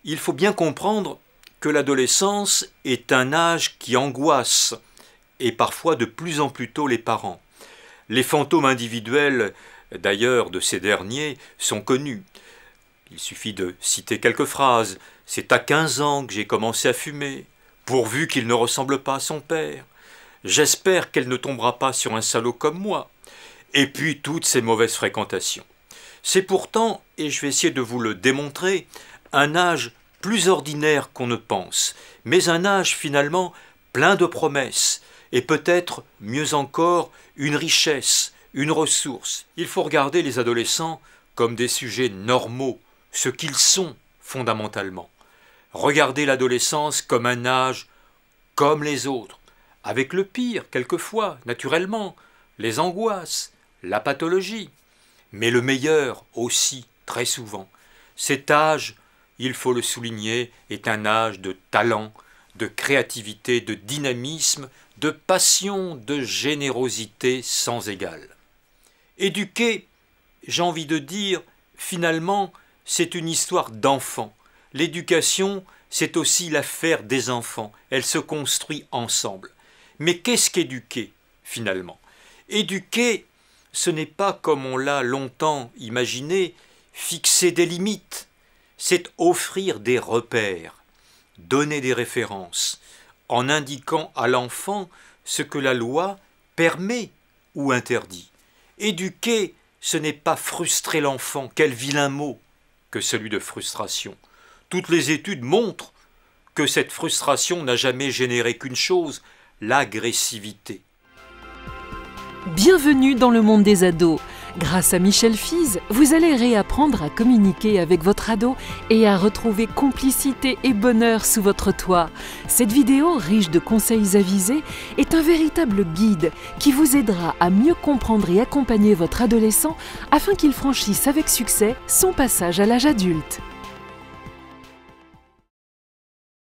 Il faut bien comprendre que l'adolescence est un âge qui angoisse, et parfois de plus en plus tôt les parents. Les fantômes individuels, d'ailleurs, de ces derniers sont connus. Il suffit de citer quelques phrases. « C'est à 15 ans que j'ai commencé à fumer, pourvu qu'il ne ressemble pas à son père. J'espère qu'elle ne tombera pas sur un salaud comme moi. » Et puis toutes ces mauvaises fréquentations. C'est pourtant, et je vais essayer de vous le démontrer, un âge plus ordinaire qu'on ne pense, mais un âge finalement plein de promesses, et peut-être, mieux encore, une richesse, une ressource. Il faut regarder les adolescents comme des sujets normaux, ce qu'ils sont fondamentalement. Regardez l'adolescence comme un âge comme les autres, avec le pire quelquefois, naturellement, les angoisses, la pathologie, mais le meilleur aussi, très souvent. Cet âge, il faut le souligner, est un âge de talent, de créativité, de dynamisme, de passion, de générosité sans égale. Éduquer, j'ai envie de dire, finalement, c'est une histoire d'enfants. L'éducation, c'est aussi l'affaire des enfants. Elle se construit ensemble. Mais qu'est-ce qu'éduquer, finalement? Éduquer, ce n'est pas, comme on l'a longtemps imaginé, fixer des limites. C'est offrir des repères, donner des références, en indiquant à l'enfant ce que la loi permet ou interdit. Éduquer, ce n'est pas frustrer l'enfant, quel vilain mot que celui de frustration. Toutes les études montrent que cette frustration n'a jamais généré qu'une chose, l'agressivité. Bienvenue dans le monde des ados. Grâce à Michel Fize, vous allez réapprendre à communiquer avec votre ado et à retrouver complicité et bonheur sous votre toit. Cette vidéo, riche de conseils avisés, est un véritable guide qui vous aidera à mieux comprendre et accompagner votre adolescent afin qu'il franchisse avec succès son passage à l'âge adulte.